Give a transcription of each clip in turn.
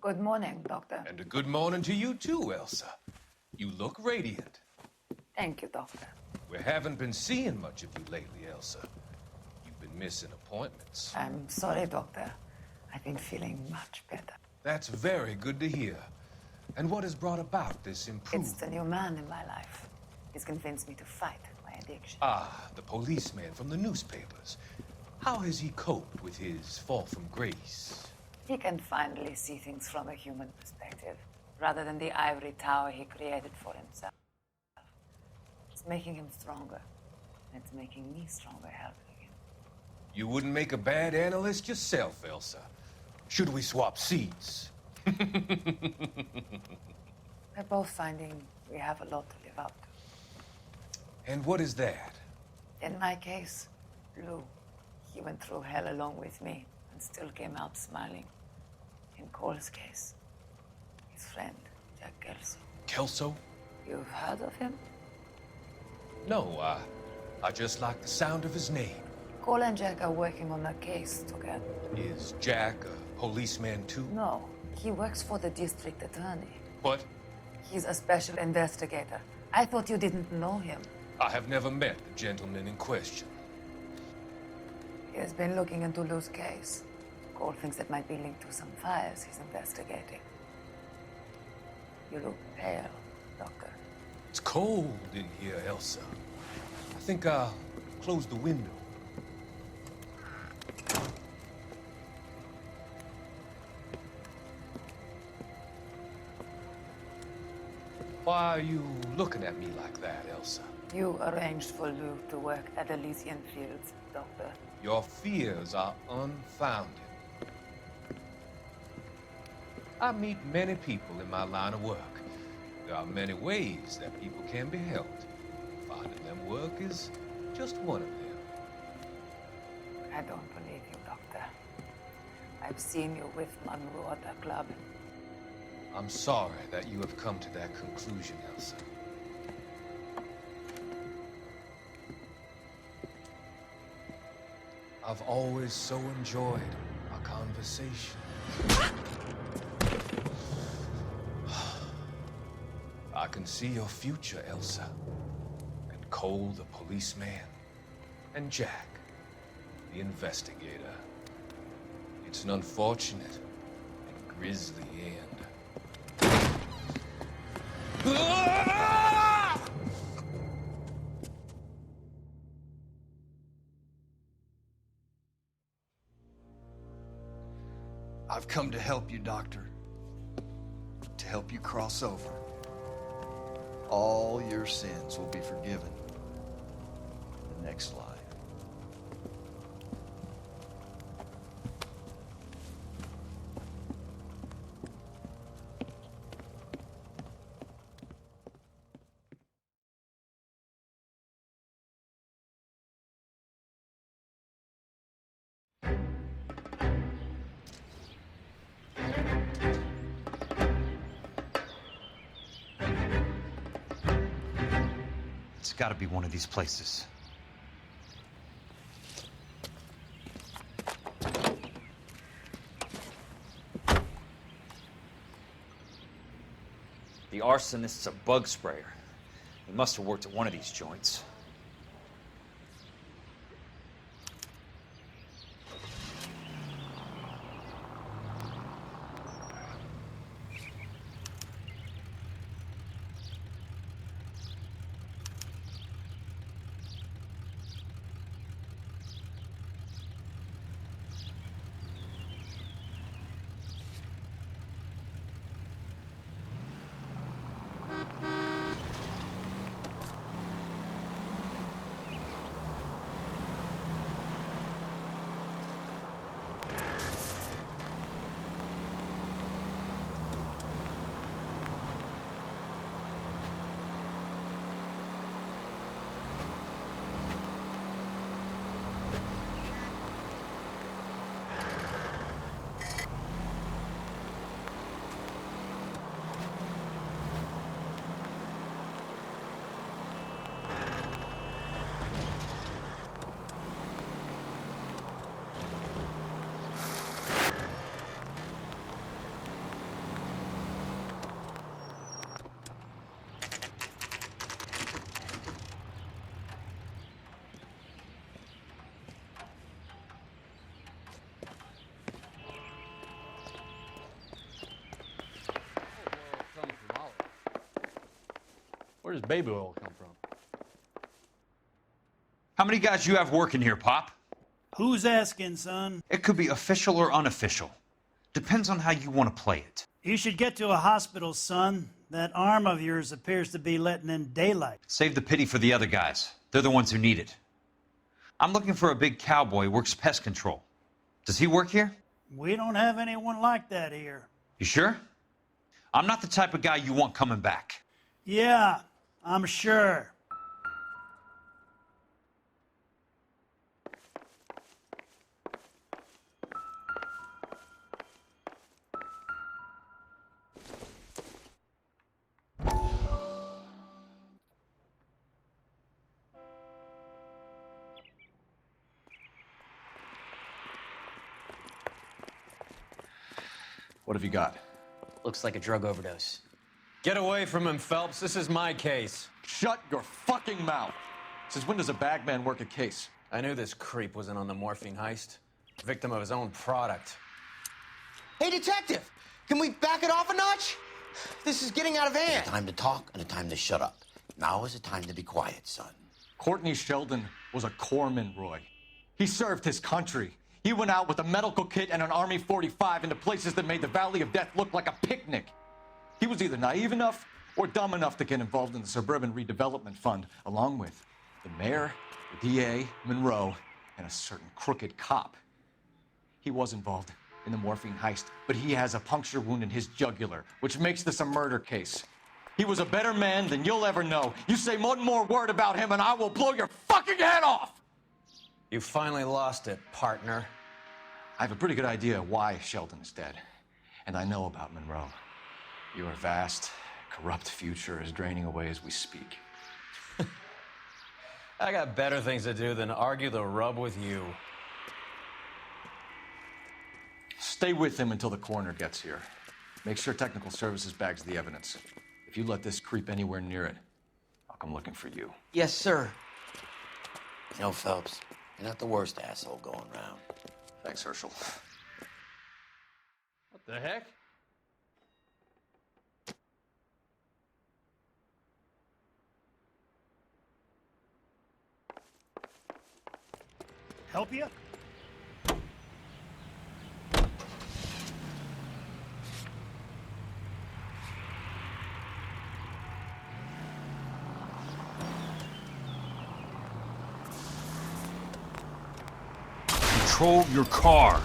Good morning, Doctor. And a good morning to you too, Elsa. You look radiant. Thank you, Doctor. We haven't been seeing much of you lately, Elsa. You've been missing appointments. I'm sorry, Doctor. I've been feeling much better. That's very good to hear. And what has brought about this improvement? It's the new man in my life. He's convinced me to fight my addiction. Ah, the policeman from the newspapers. How has he coped with his fall from grace? He can finally see things from a human perspective, rather than the ivory tower he created for himself. It's making him stronger, and it's making me stronger helping him. You wouldn't make a bad analyst yourself, Elsa. Should we swap seats? We're both finding we have a lot to live up to. And what is that? In my case, Lou, he went through hell along with me and still came out smiling. In Cole's case, his friend, Jack Kelso. Kelso? You've heard of him? No, I just like the sound of his name. Cole and Jack are working on a case together. Is Jack a policeman too? No, he works for the district attorney. What? He's a special investigator. I thought you didn't know him. I have never met the gentleman in question. He has been looking into Lou's case. Cole thinks it might be linked to some fires he's investigating. You look pale, Doctor. It's cold in here, Elsa. I think I'll close the window. Why are you looking at me like that, Elsa? You arranged for Lou to work at Elysian Fields, Doctor. Your fears are unfounded. I meet many people in my line of work. There are many ways that people can be helped. Finding them work is just one of them. I don't believe you, Doctor. I've seen you with Monroe at the club. I'm sorry that you have come to that conclusion, Elsa. I've always so enjoyed our conversation. I can see your future, Elsa. And Cole, the policeman. And Jack, the investigator. It's an unfortunate and grisly end. I've come to help you, Doctor. To help you cross over. All your sins will be forgiven in the next life. It's got to be one of these places. The arsonist's a bug sprayer. He must have worked at one of these joints. Where does baby oil come from? How many guys you have working here, Pop? Who's asking, son? It could be official or unofficial. Depends on how you want to play it. You should get to a hospital, son. That arm of yours appears to be letting in daylight. Save the pity for the other guys. They're the ones who need it. I'm looking for a big cowboy who works pest control. Does he work here? We don't have anyone like that here. You sure? I'm not the type of guy you want coming back. Yeah, I'm sure. What have you got? Looks like a drug overdose. Get away from him, Phelps. This is my case. Shut your fucking mouth! Since when does a bagman work a case? I knew this creep was in on the morphine heist. Victim of his own product. Hey, detective! Can we back it off a notch? This is getting out of hand. A time to talk and a time to shut up. Now is a time to be quiet, son. Courtney Sheldon was a corpsman, Roy. He served his country. He went out with a medical kit and an Army 45 into places that made the Valley of Death look like a picnic. He was either naive enough or dumb enough to get involved in the Suburban Redevelopment Fund, along with the mayor, the DA, Monroe, and a certain crooked cop. He was involved in the morphine heist, but he has a puncture wound in his jugular, which makes this a murder case. He was a better man than you'll ever know. You say one more word about him and I will blow your fucking head off! You finally lost it, partner. I have a pretty good idea why Sheldon is dead. And I know about Monroe. Your vast, corrupt future is draining away as we speak. I got better things to do than argue the rub with you. Stay with him until the coroner gets here. Make sure technical services bags the evidence. If you let this creep anywhere near it, I'll come looking for you. Yes, sir. You know, Phelps, you're not the worst asshole going around. Thanks, Herschel. What the heck? Help you? Control your car.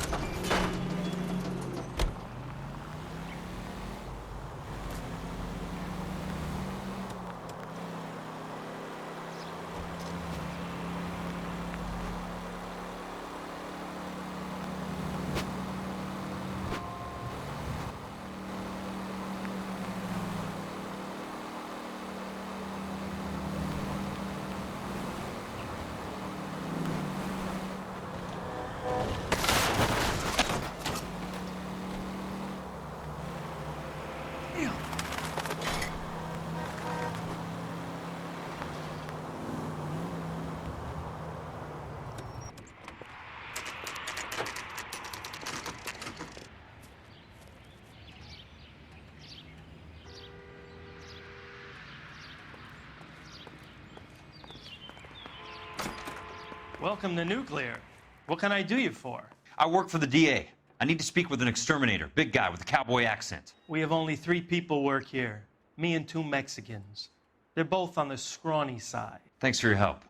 Welcome to Nuclear. What can I do you for? I work for the DA. I need to speak with an exterminator, big guy with a cowboy accent. We have only 3 people work here. Me and 2 Mexicans. They're both on the scrawny side. Thanks for your help.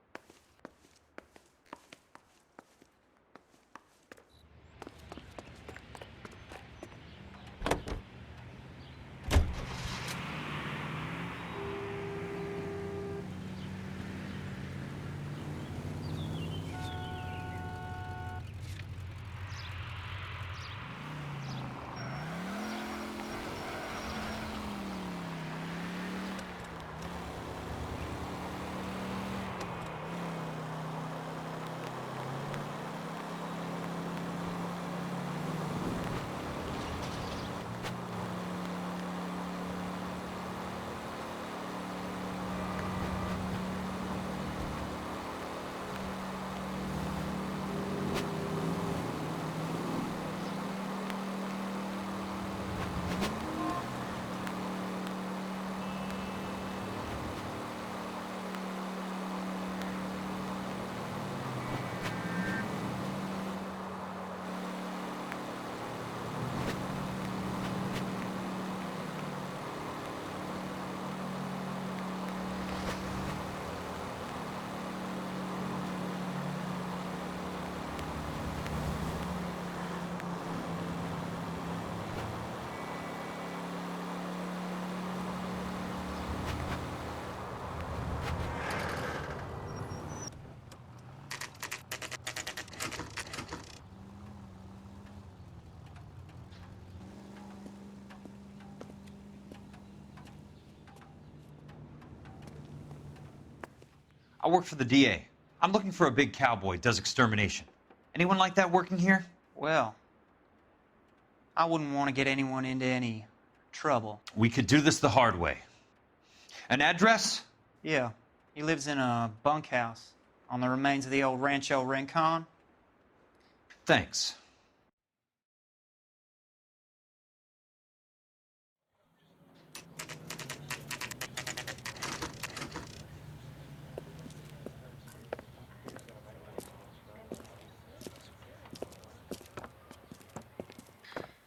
I work for the DA. I'm looking for a big cowboy, does extermination. Anyone like that working here? Well, I wouldn't want to get anyone into any trouble. We could do this the hard way. An address? Yeah, he lives in a bunkhouse on the remains of the old Rancho Rincon. Thanks.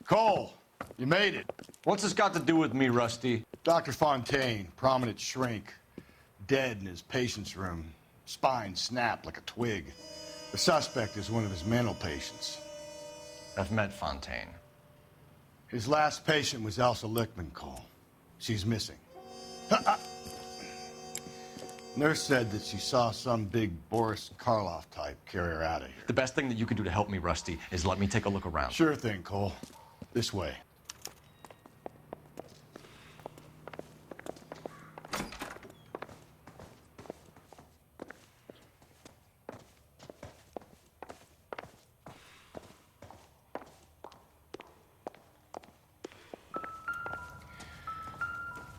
Cole, you made it. What's this got to do with me, Rusty? Dr. Fontaine, prominent shrink, dead in his patient's room, spine snapped like a twig. The suspect is one of his mental patients. I've met Fontaine. His last patient was Elsa Lichtman, Cole. She's missing. Nurse said that she saw some big Boris Karloff type carry her out of here. The best thing that you can do to help me, Rusty, is let me take a look around. Sure thing, Cole. This way.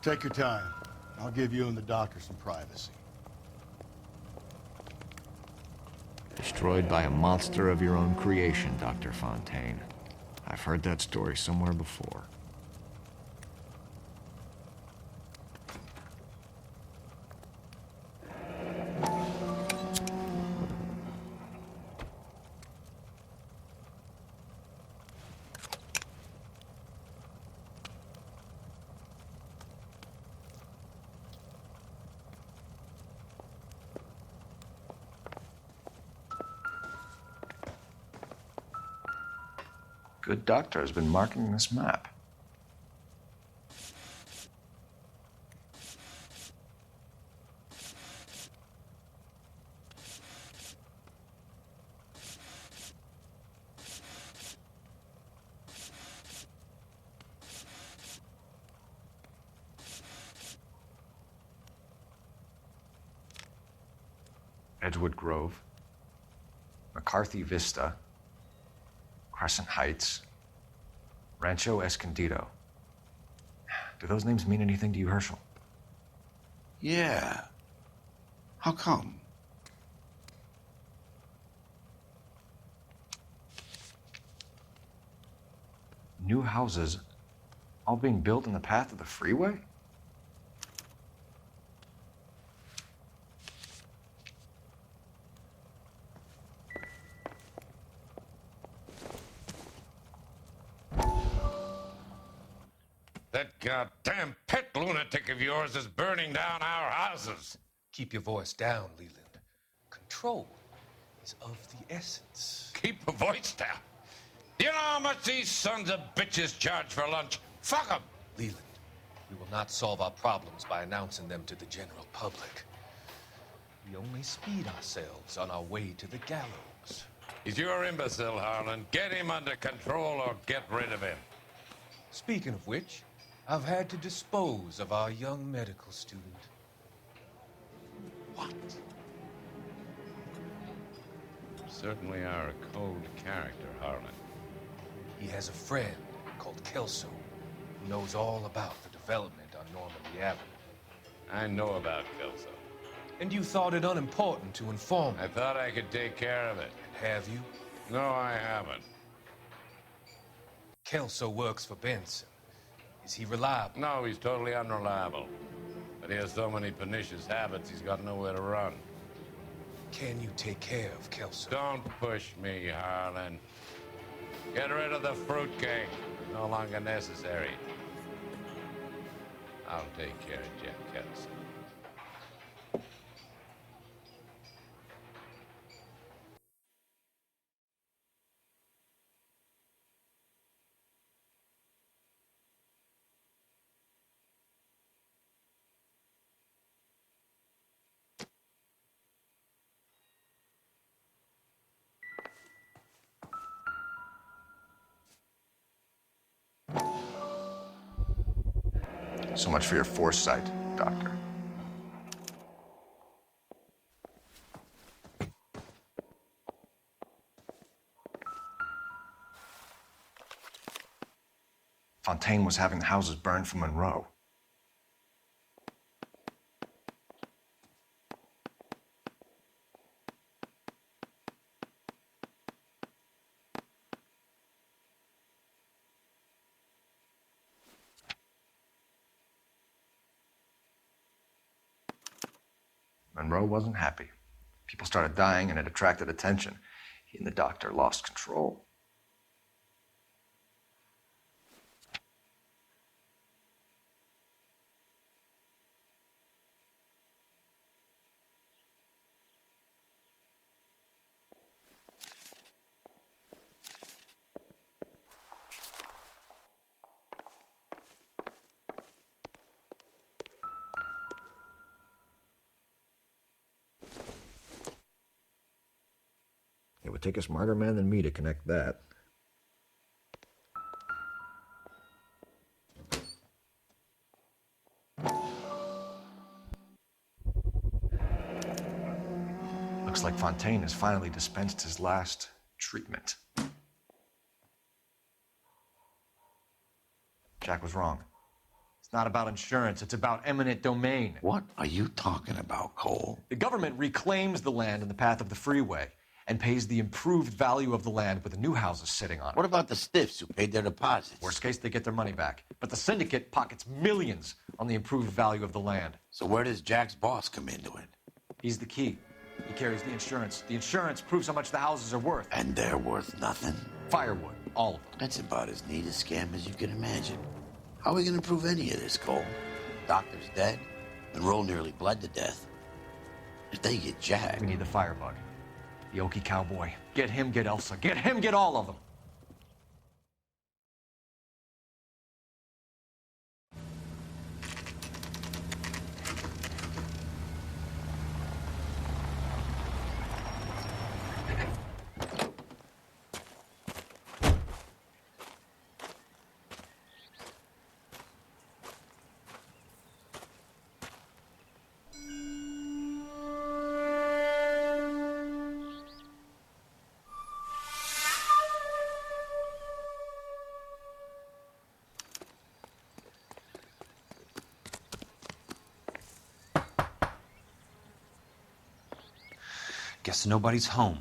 Take your time. I'll give you and the doctor some privacy. Destroyed by a monster of your own creation, Dr. Fontaine. I've heard that story somewhere before. Good doctor has been marking this map. Edgewood Grove, McCarthy Vista, Crescent Heights, Rancho Escondido. Do those names mean anything to you, Herschel? Yeah. How come? New houses all being built in the path of the freeway? That goddamn pet lunatic of yours is burning down our houses. Keep your voice down, Leland. Control is of the essence. Keep the voice down. Do you know how much these sons of bitches charge for lunch? Fuck them. Leland, we will not solve our problems by announcing them to the general public. We only speed ourselves on our way to the gallows. He's your imbecile, Harlan. Get him under control or get rid of him. Speaking of which, I've had to dispose of our young medical student. What? You certainly are a cold character, Harlan. He has a friend called Kelso who knows all about the development on Normandy Avenue. I know about Kelso. And you thought it unimportant to inform me. I thought I could take care of it. Have you? No, I haven't. Kelso works for Benson. Is he reliable? No, he's totally unreliable. But he has so many pernicious habits, he's got nowhere to run. Can you take care of Kelso? Don't push me, Harlan. Get rid of the fruitcake. No longer necessary. I'll take care of Jeff Kelso. So much for your foresight, Doctor. Fontaine was having the houses burned for Monroe. Monroe wasn't happy. People started dying and it attracted attention. He and the doctor lost control. It would take a smarter man than me to connect that. Looks like Fontaine has finally dispensed his last treatment. Jack was wrong. It's not about insurance, it's about eminent domain. What are you talking about, Cole? The government reclaims the land in the path of the freeway and pays the improved value of the land with the new houses sitting on it. What about the stiffs who paid their deposits? Worst case, they get their money back. But the syndicate pockets millions on the improved value of the land. So where does Jack's boss come into it? He's the key. He carries the insurance. The insurance proves how much the houses are worth. And they're worth nothing? Firewood, all of them. That's about as neat a scam as you can imagine. How are we gonna prove any of this, Cole? Doctor's dead. Monroe nearly bled to death. If they get Jack... We need the firebug. The Okie cowboy. Get him, get Elsa. Get him, get all of them. Guess nobody's home.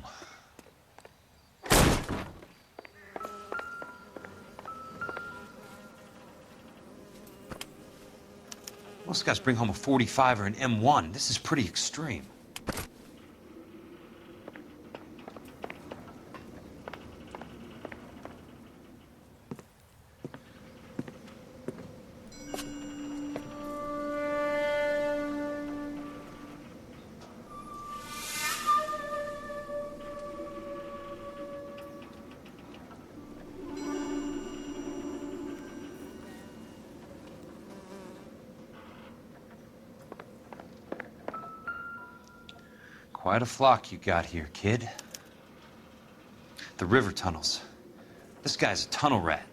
Most guys bring home a 45 or an M1. This is pretty extreme. Quite a flock you got here, kid. The river tunnels. This guy's a tunnel rat.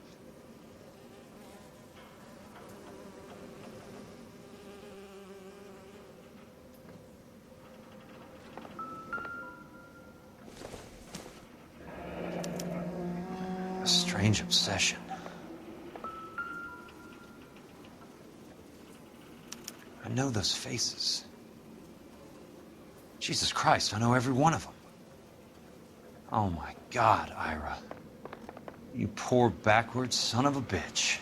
A strange obsession. I know those faces. Jesus Christ, I know every one of them. Oh my God, Ira. You poor backwards son of a bitch.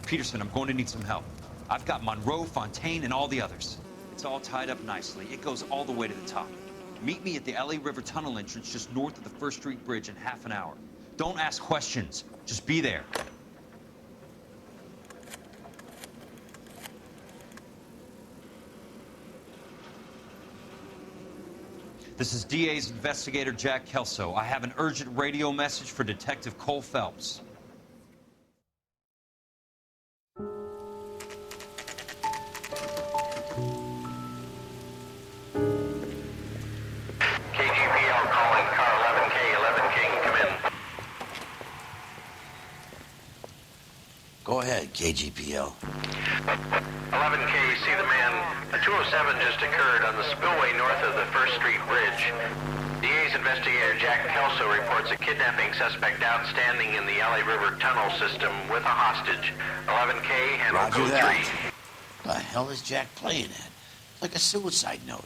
Peterson, I'm going to need some help. I've got Monroe, Fontaine, and all the others. It's all tied up nicely. It goes all the way to the top. Meet me at the LA River Tunnel entrance just north of the First Street Bridge in half an hour. Don't ask questions. Just be there. This is DA's investigator Jack Kelso. I have an urgent radio message for Detective Cole Phelps. KGPL calling car 11K, 11K, come in. Go ahead, KGPL. 11K, see the man. A 207 just occurred on the spillway north of the 1st Street Bridge. DA's investigator Jack Kelso reports a kidnapping suspect outstanding in the LA River tunnel system with a hostage. 11K, handle Roger code that. 3. The hell is Jack playing at? Like a suicide note.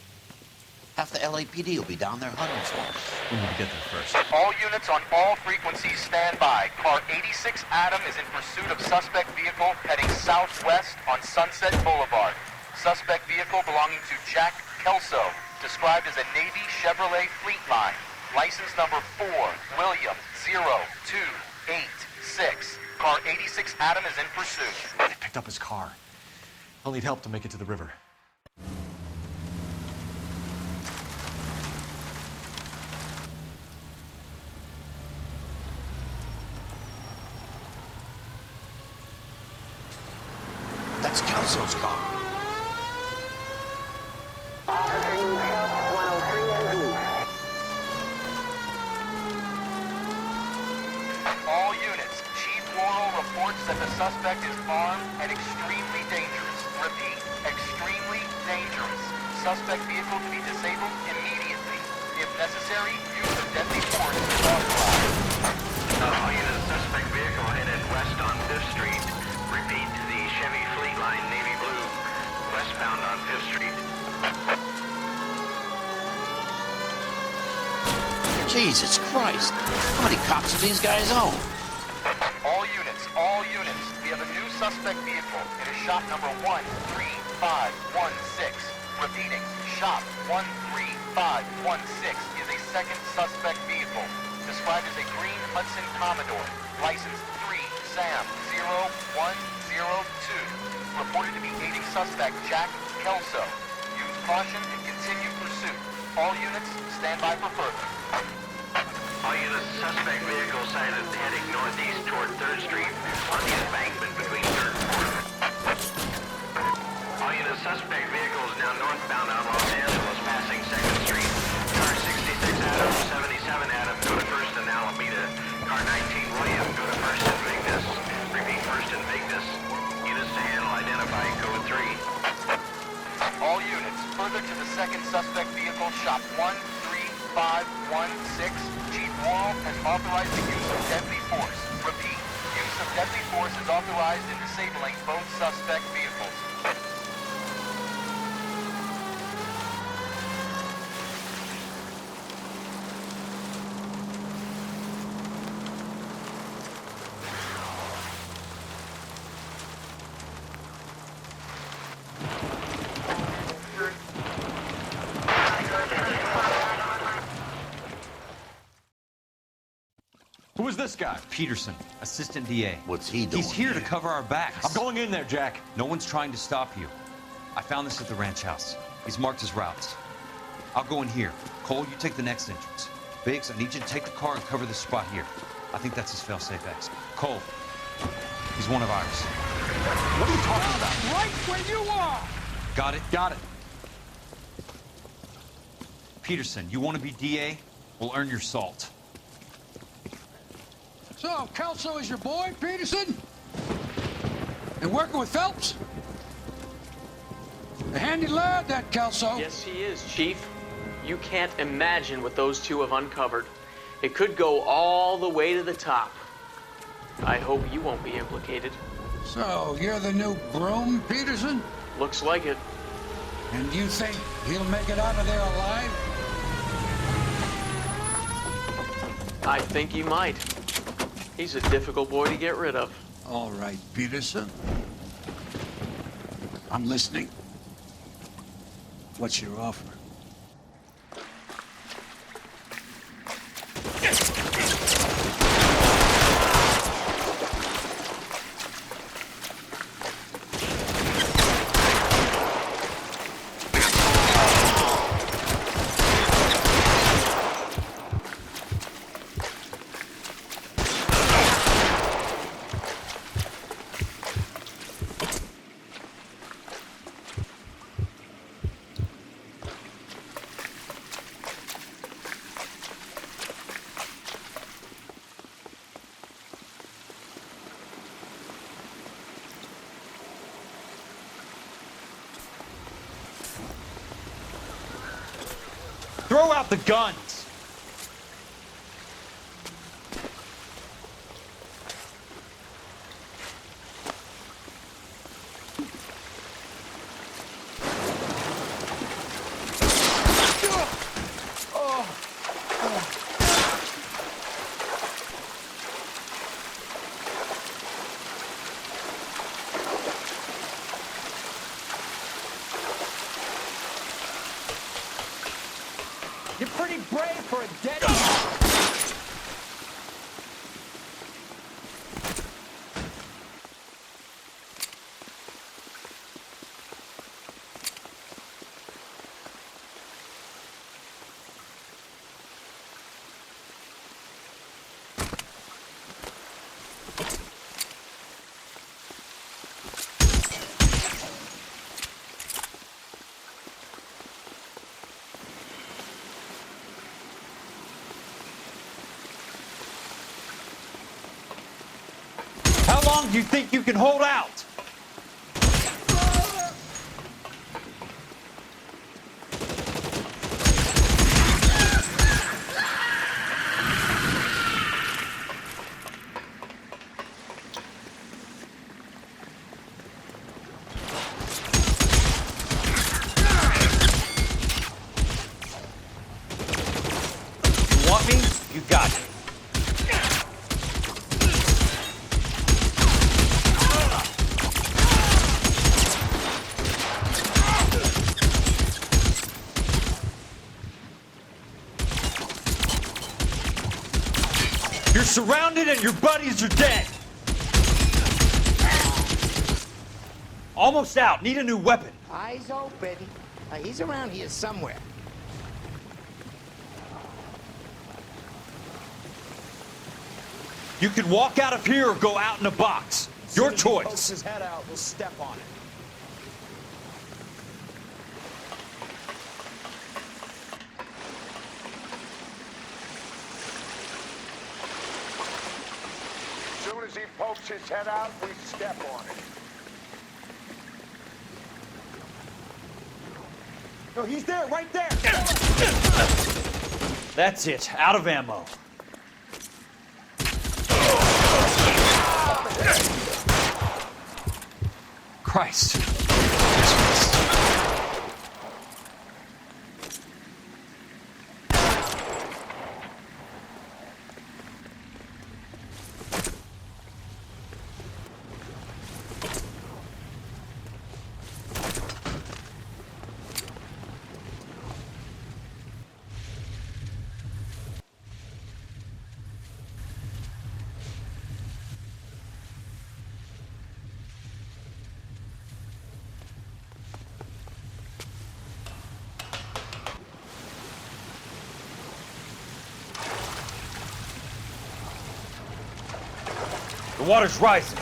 Half the LAPD will be down there hunting for him. We need to get there first. All units on all frequencies stand by. Car 86 Adam is in pursuit of suspect vehicle heading southwest on Sunset Boulevard. Suspect vehicle belonging to Jack Kelso, described as a Navy Chevrolet Fleetline. License number 4, William 0286. Car 86 Adam is in pursuit. They picked up his car. I'll need help to make it to the river. That's Kelso's car. All units, Chief Laurel reports that the suspect is armed and extremely dangerous. Repeat, extremely dangerous. Suspect vehicle to be disabled immediately. If necessary, use of deadly force is authorized. All units, suspect vehicle headed west on 5th Street. Repeat, the Chevy Fleetline navy blue, westbound on 5th Street. Jesus Christ. How many cops do these guys own? All units, we have a new suspect vehicle. It is shop number 13516. Repeating, shop 13516 is a second suspect vehicle, described as a green Hudson Commodore, license 3 Sam 0102, reported to be aiding suspect Jack Kelso. Use caution and continue pursuit. All units, stand by for further. All units, suspect vehicle sighted heading northeast toward 3rd Street on the embankment between 3rd and 4th. All units, suspect vehicle is now northbound on Los Angeles, passing 2nd Street. Car 66 Adam, 77 Adam, go to 1st and Alameda. Car 19 William, go to 1st and Vignes. Repeat, 1st and Vignes. Units to handle, identify, code 3. All units, further to the second suspect vehicle, shop 13516. Chief Laurel has authorized the use of deadly force. Repeat, use of deadly force is authorized in disabling both suspect vehicles. Who is this guy? Peterson, assistant DA. What's he doing? He's here to cover our backs. I'm going in there, Jack. No one's trying to stop you. I found this at the ranch house. He's marked his routes. I'll go in here. Cole, you take the next entrance. Biggs, I need you to take the car and cover this spot here. I think that's his fail-safe exit. Cole, he's one of ours. What are you talking about? Right where you are! Got it? Got it. Peterson, you want to be DA? We'll earn your salt. So, Kelso is your boy, Peterson? And working with Phelps? A handy lad, that Kelso. Yes, he is, Chief. You can't imagine what those two have uncovered. It could go all the way to the top. I hope you won't be implicated. So, you're the new broom, Peterson? Looks like it. And you think he'll make it out of there alive? I think he might. He's a difficult boy to get rid of. All right, Peterson. I'm listening. What's your offer? Throw out the guns. You're pretty brave for a dead. How long do you think you can hold out? You want me? You got me. You're surrounded and your buddies are dead. Almost out. Need a new weapon. Eyes open. He's around here somewhere. You can walk out of here or go out in a box. Your choice. Pokes his head out, we'll step on it. As soon as he pokes his head out, we step on it. No, he's there, right there. That's it. Out of ammo. Christ. The water's rising.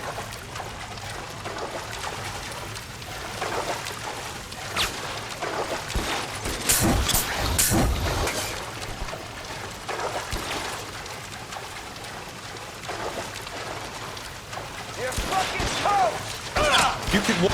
You're fucking toast! You can walk.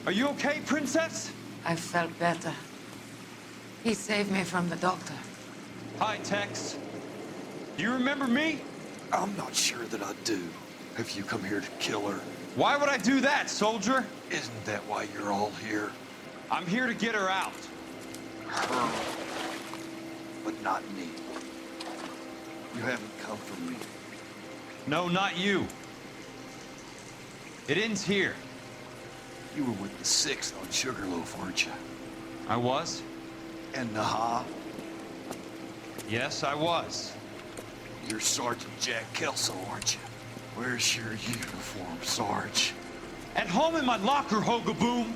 Are you okay, Princess? I felt better. He saved me from the doctor. Hi, Tex. Do you remember me? I'm not sure that I do. Have you come here to kill her? Why would I do that, soldier? Isn't that why you're all here? I'm here to get her out. Her. But not me. You haven't come for me. No, not you. It ends here. You were with the 6th on Sugarloaf, weren't you? I was? And Naha? Yes, I was. You're Sergeant Jack Kelso, aren't you? Where's your uniform, Sarge? At home in my locker, Hogaboom.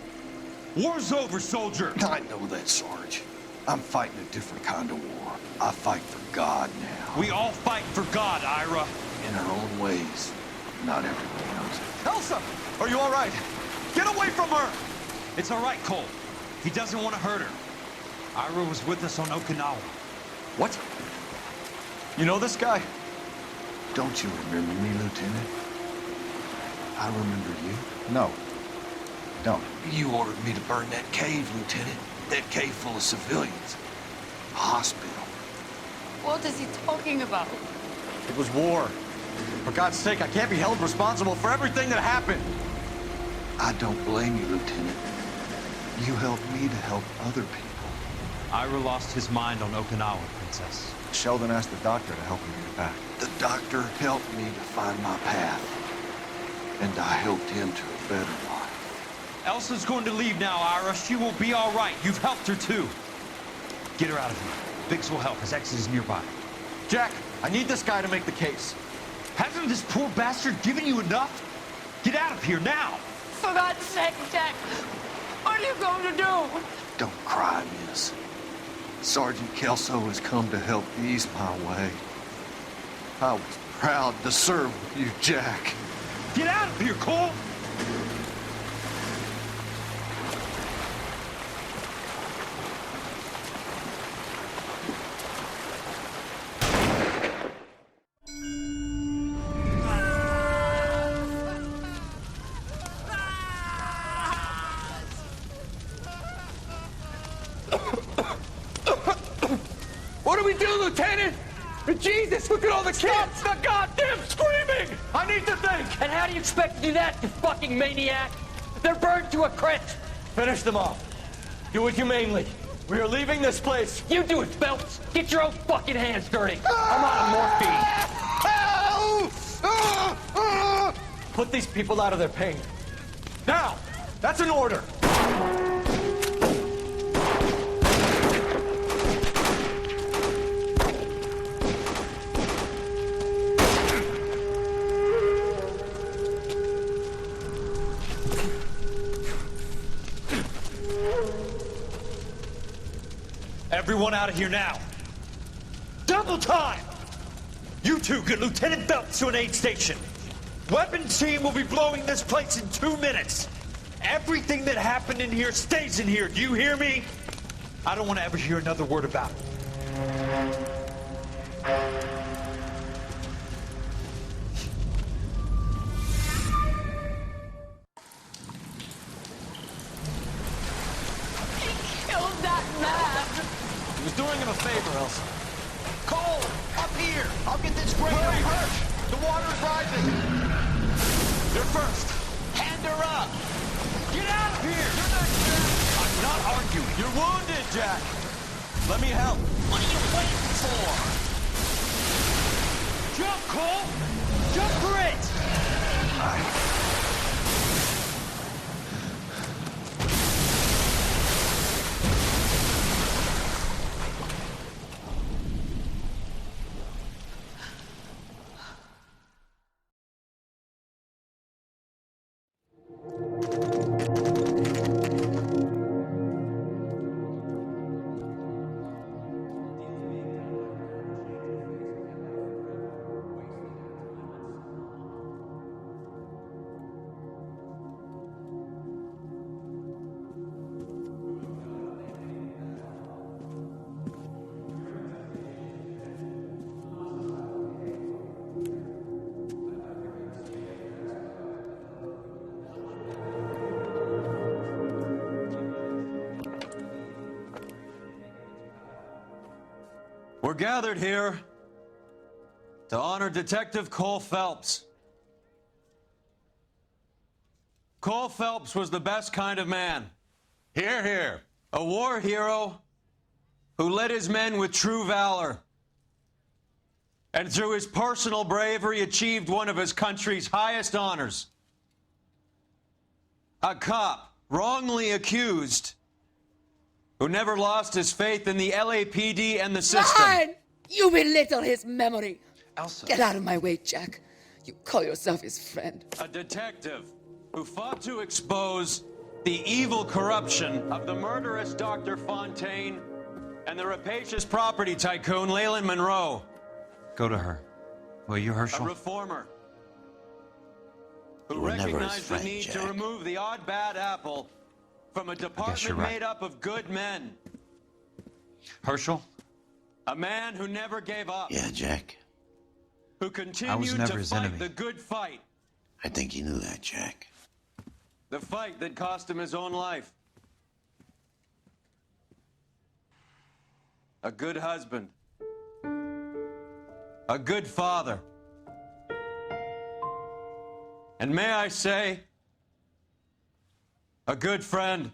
War's over, soldier. I know that, Sarge. I'm fighting a different kind of war. I fight for God now. We all fight for God, Ira. In our own ways. Not everybody knows it. Elsa! Are you all right? Get away from her! It's all right, Cole. He doesn't want to hurt her. Ira was with us on Okinawa. What? You know this guy? Don't you remember me, Lieutenant? I remember you. No. Don't. You ordered me to burn that cave, Lieutenant. That cave full of civilians. A hospital. What is he talking about? It was war. For God's sake, I can't be held responsible for everything that happened. I don't blame you, Lieutenant. You helped me to help other people. Ira lost his mind on Okinawa, Princess. Sheldon asked the doctor to help him get back. The doctor helped me to find my path. And I helped him to a better life. Elsa's going to leave now, Ira. She will be all right. You've helped her, too. Get her out of here. Biggs will help. His exit is nearby. Jack, I need this guy to make the case. Hasn't this poor bastard given you enough? Get out of here now! For God's sake, Jack! What are you going to do? Don't cry, miss. Sergeant Kelso has come to help ease my way. I was proud to serve with you, Jack. Get out of here, Cole! What do we do, Lieutenant? Jesus, look at all the kids! Stop the goddamn screaming! I need to think! And how do you expect to do that, you fucking maniac? They're burned to a crisp. Finish them off. Do it humanely. We are leaving this place. You do it, Phelps. Get your own fucking hands dirty. I'm out of morphine. Put these people out of their pain. Now! That's an order! Everyone out of here now. Double time! You two get Lieutenant Phelps to an aid station. Weapons team will be blowing this place in 2 minutes. Everything that happened in here stays in here. Do you hear me? I don't want to ever hear another word about it. Killed that man! He was doing him a favor, Elsa. Cole, up here! I'll get this grader hurt! The water's rising! You're first! Hand her up! Get out of here! You're not Jack! I'm not arguing. You're wounded, Jack! Let me help. What are you waiting for? Jump, Cole! Jump for it! We're gathered here to honor Detective Cole Phelps. Cole Phelps was the best kind of man. Hear, hear. A war hero who led his men with true valor. And through his personal bravery achieved one of his country's highest honors. A cop wrongly accused who never lost his faith in the LAPD and the system. Fine! You belittle his memory. Elsa. Get out of my way, Jack. You call yourself his friend. A detective who fought to expose the evil corruption of the murderous Dr. Fontaine and the rapacious property tycoon Leyland Monroe. Go to her. Will you, A Herschel? reformer who You were never his recognized friend, the need to Jack. remove the odd bad apple from a you're department right. made up of good men. Herschel? A man who never gave up. Yeah, Jack. Who I was continued never to his fight enemy. the good fight. I think you knew that, Jack. The fight that cost him his own life. A good husband. A good father. And may I say, a good friend.